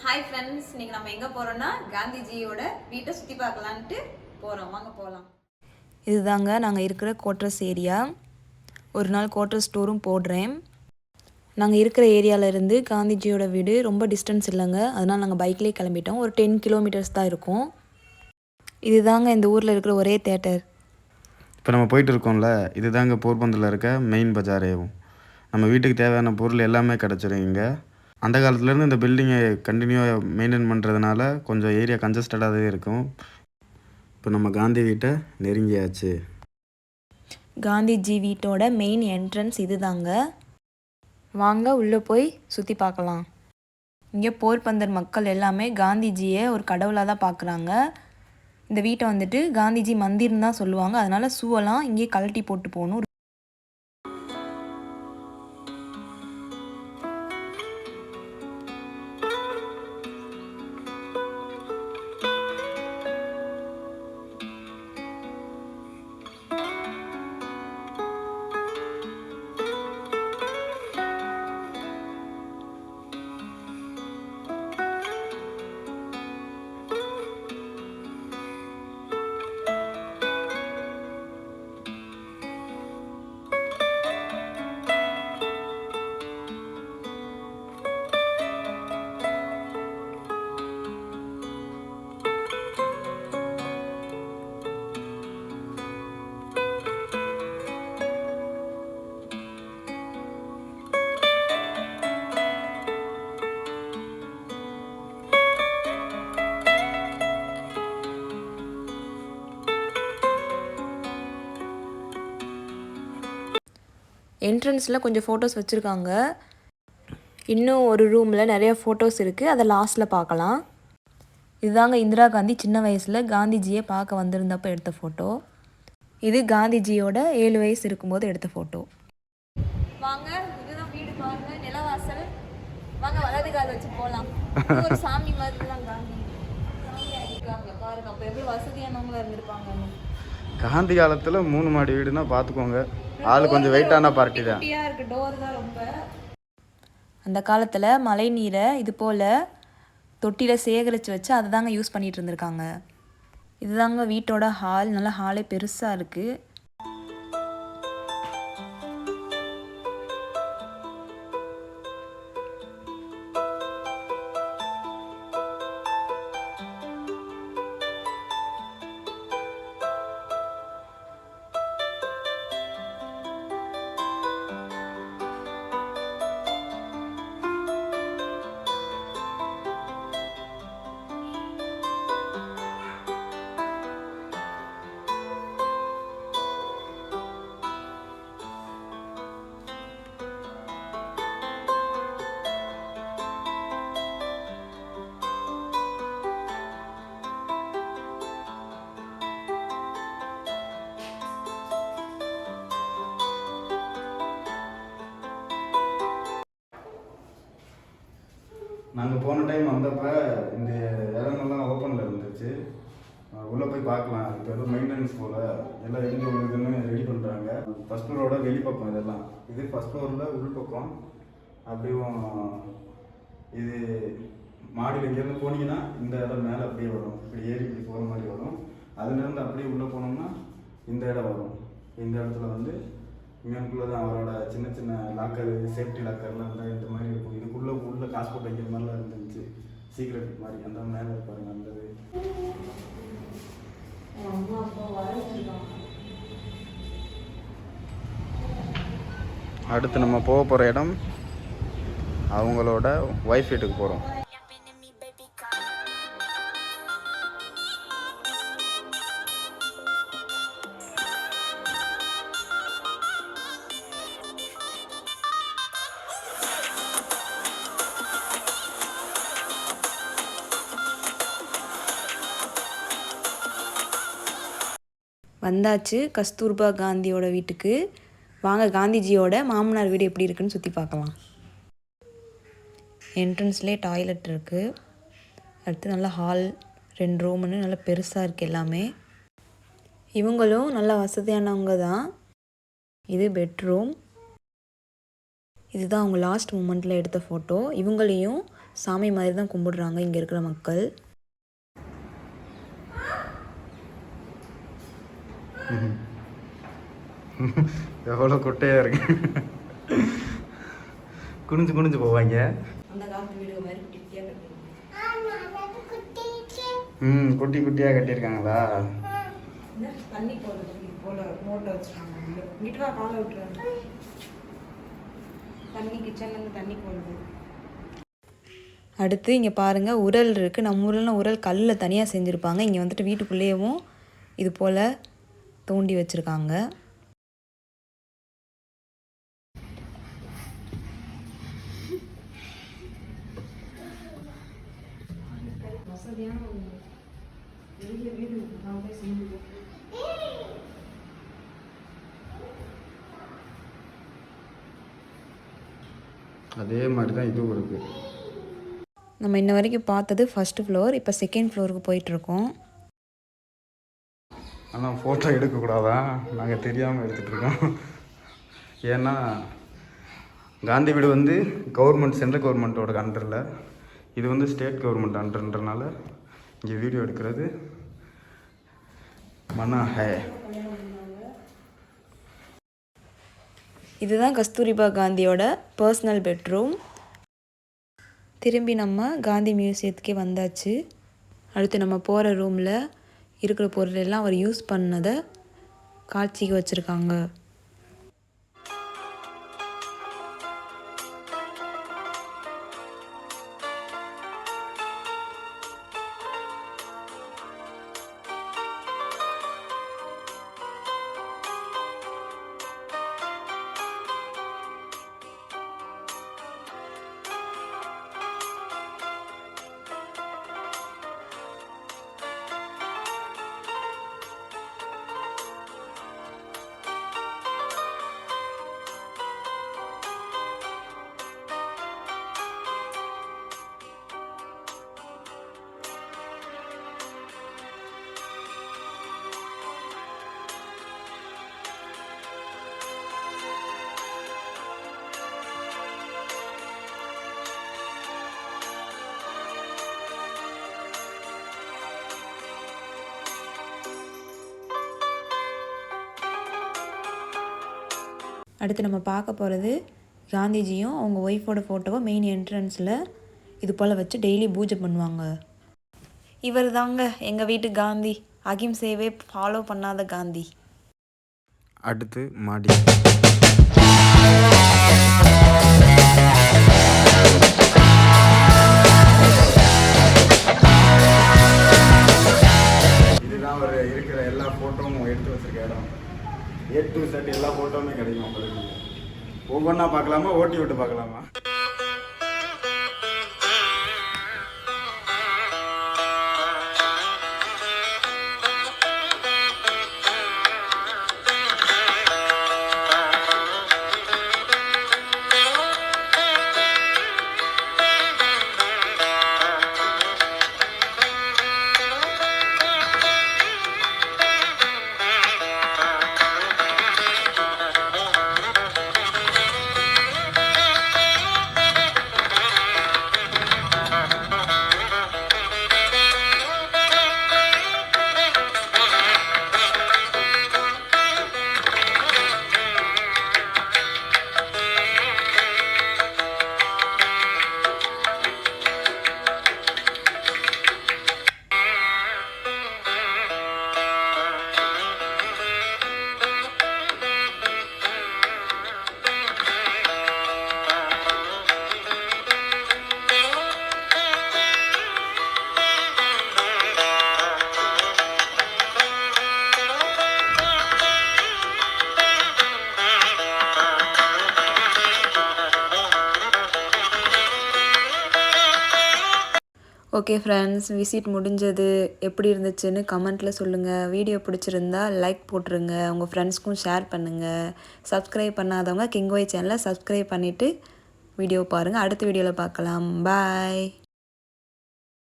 Hi friends, இன்னைக்கு நம்ம எங்கே போகிறோம்னா காந்திஜியோட வீட்டை சுற்றி பார்க்கலான்ட்டு போகிறோம். வாங்க போகலாம். இதுதாங்க நாங்கள் இருக்கிற குவார்ட்டர்ஸ் ஏரியா. ஒரு நாள் குவார்ட்டர்ஸ் டூரும் போடுறேன். நாங்கள் இருக்கிற ஏரியாவிலேருந்து காந்திஜியோட வீடு ரொம்ப டிஸ்டன்ஸ் இல்லைங்க, அதனால் நாங்கள் பைக்லேயே கிளம்பிட்டோம். ஒரு 10 கிலோமீட்டர்ஸ் தான் இருக்கும். இதுதாங்க இந்த ஊரில் இருக்கிற ஒரே தேட்டர். இப்போ நம்ம போயிட்டு இருக்கோம்ல, இதுதாங்க போர்பந்தரில் இருக்க மெயின் பஜாரேவும். நம்ம வீட்டுக்கு தேவையான பொருள் எல்லாமே கிடச்சிரும் இங்கே. அந்த காலத்துலேருந்து இந்த பில்டிங்கை கண்டினியூவாக மெயின்டைன் பண்ணுறதுனால கொஞ்சம் ஏரியா கன்ஜஸ்டடாகவே இருக்கும். இப்போ நம்ம காந்தி வீட்டை நெருங்கியாச்சு. காந்திஜி வீட்டோட மெயின் என்ட்ரன்ஸ் இதுதாங்க. வாங்க உள்ளே போய் சுற்றி பார்க்கலாம். இங்கே போர்பந்தர் மக்கள் எல்லாமே காந்திஜியை ஒரு கடவுளாக தான் பார்க்குறாங்க. இந்த வீட்டை வந்துட்டு காந்திஜி மந்திர்னு தான் சொல்லுவாங்க. அதனால் ஷூவெல்லாம் இங்கே கழட்டி போட்டு போகணும். என்ட்ரன்ஸில் கொஞ்சம் ஃபோட்டோஸ் வச்சுருக்காங்க. இன்னும் ஒரு ரூமில் நிறைய ஃபோட்டோஸ் இருக்குது, அதை லாஸ்ட்டில் பார்க்கலாம். இதுதாங்க இந்திரா காந்தி சின்ன வயசில் காந்திஜியை பார்க்க வந்திருந்தப்போ எடுத்த ஃபோட்டோ. இது காந்திஜியோட 7 வயசு இருக்கும்போது எடுத்த ஃபோட்டோ. வாங்க, இதுதான் வீடு பாருங்க, நிலவாசல். வாங்க வலது கால் வச்சு போகலாம். ஒரு சாமி மாதிரி தான் காந்தி இருக்காங்க பாருங்க. அப்போ எப்படி வசதியானவங்களா இருந்திருப்பாங்க. காந்தி காலத்தில் 3 மாடி வீடுனா பார்த்துக்கோங்க. ஆள் கொஞ்சம் வெயிட்டான பார்ட்டி தான். இருக்கு, டோர் தான் ரொம்ப. அந்த காலத்தில் மழை நீரை இது போல் தொட்டியில் சேகரித்து வச்சு அதை தாங்க யூஸ் பண்ணிகிட்டு இருந்திருக்காங்க. இதுதாங்க வீட்டோட ஹால். நல்லா ஹாலே பெருசாக இருக்குது. நாங்கள் போன டைம் வந்தப்போ இந்த இடங்கள்லாம் ஓப்பனில் இருந்துச்சு. உள்ளே போய் பார்க்கலாம். இப்போ எதுவும் மெயின்டெனன்ஸ் போல் எல்லாம் எங்கே உள்ளதுன்னு ரெடி பண்ணுறாங்க. ஃபஸ்ட் ஃப்ளோரோட வெளிப்பக்கம் இதெல்லாம். இது ஃபஸ்ட் ஃப்ளோரில் உள்பக்கம். அப்படியும் இது மாடியில் இங்கேருந்து போனீங்கன்னா இந்த இடம் மேலே அப்படியே வரும். இப்படி ஏறி இப்படி போகிற மாதிரி வரும். அதுலேருந்து அப்படியே உள்ளே போனோம்னா இந்த இடம் வரும். இந்த இடத்துல வந்து இங்கனுக்குள்ளே தான் அவரோட சின்ன சின்ன லாக்கர், சேஃப்டி லாக்கர்லாம் இருந்தால் இந்த மாதிரி இருக்கும். இதுக்குள்ளே காசு போட்டு வைக்கிற மாதிரிலாம் இருந்துச்சு, சீக்ரெட் மாதிரி. அந்த மேலே இருப்பாருங்க அந்த இது. அடுத்து நம்ம போக போகிற இடம் அவங்களோட ஒய்ஃப் வீட்டுக்கு போகிறோம். வந்தாச்சு கஸ்தூர்பா காந்தியோட வீட்டுக்கு. வாங்க காந்திஜியோட மாமனார் வீடு எப்படி இருக்குன்னு சுற்றி பார்க்கலாம். என்ட்ரன்ஸ்லேயே டாய்லெட் இருக்குது. அடுத்து நல்லா ஹால், 2 ரூம்னு நல்லா பெருசாக இருக்குது எல்லாமே. இவங்களும் நல்லா வசதியானவங்க தான். இது பெட்ரூம். இதுதான் அவங்க லாஸ்ட் மூமெண்ட்டில் எடுத்த ஃபோட்டோ. இவங்களையும் சாமி மாதிரி தான் கும்பிடுறாங்க இங்கே இருக்கிற மக்கள். எவ்வளோ கொட்டையாக இருக்கு. குனிஞ்சு குனிஞ்சு போவாங்க. அந்த காலத்து வீடு மாதிரி குட்டியாக கட்டிருக்காங்க. குட்டி குட்டியாக கட்டியிருக்காங்களா? தண்ணி போடுறதுக்கு போல மோட்டர் வச்சுருக்காங்க. இங்கிட்டு தான் காலை விட்டுறாங்க. தண்ணி கிச்சன்லேருந்து தண்ணி போடுது. அடுத்து இங்கே பாருங்கள், உரல் இருக்குது. நம்ம ஊரில் உரல் கல்லில் தனியாக செஞ்சுருப்பாங்க. இங்கே வந்துட்டு வீட்டுக்குள்ளேயும் இது போல் தோண்டி வச்சுருக்காங்க. அதே மாதிரி தான் இதுவும் இருக்குது. நம்ம இன்ன வரைக்கும் பார்த்தது ஃபஸ்ட்டு ஃப்ளோர். இப்போ செகண்ட் ஃப்ளோருக்கு போயிட்டுருக்கோம். ஆனால் ஃபோட்டோ எடுக்கக்கூடாதான், நாங்கள் தெரியாமல் எடுத்துகிட்ருக்கோம். ஏன்னா காந்தி வீடு வந்து கவர்மெண்ட், சென்ட்ரல் கவர்மெண்ட்டோட அண்டரில், இது வந்து ஸ்டேட் கவர்மெண்ட் அண்டர்ன்றனால இங்கே வீடியோ எடுக்கிறது மனா ஹே. இதுதான் கஸ்தூரிபா காந்தியோட பர்சனல் பெட்ரூம். திரும்பி நம்ம காந்தி மியூசியத்துக்கே வந்தாச்சு. அடுத்து நம்ம போகிற ரூமில் இருக்கிற பொருள் எல்லாம் அவர் யூஸ் பண்ணதை காட்சிக்கு வச்சுருக்காங்க. அடுத்து நம்ம பார்க்க போகிறது காந்திஜியும் அவங்க ஒய்ஃபோட ஃபோட்டோவை மெயின் என்ட்ரன்ஸில் இது போல் வச்சு டெய்லி பூஜை பண்ணுவாங்க. இவர் தாங்க எங்கள் வீட்டு காந்தி, அகிம்சையவே ஃபாலோ பண்ணாத காந்தி. அடுத்து மாடி. இதுதான் அவர் இருக்கிற எல்லா ஃபோட்டோவும் எடுத்து வச்சிருக்க இடம். A to Z எல்லா ஃபோட்டோவுமே கிடைக்கும் உங்களுக்கு. ஒவ்வொன்றா பார்க்கலாமா, ஓட்டி விட்டு பார்க்கலாமா? ஓகே ஃப்ரெண்ட்ஸ், விசிட் முடிஞ்சது. எப்படி இருந்துச்சுன்னு கமெண்ட்டில் சொல்லுங்கள். வீடியோ பிடிச்சிருந்தா லைக் போட்டுருங்க, உங்கள் ஃப்ரெண்ட்ஸ்க்கும் ஷேர் பண்ணுங்கள். சப்ஸ்கிரைப் பண்ணாதவங்க கிங்வாய் சேனலை சப்ஸ்கிரைப் பண்ணிவிட்டு வீடியோ பாருங்கள். அடுத்த வீடியோவில் பார்க்கலாம். பாய்.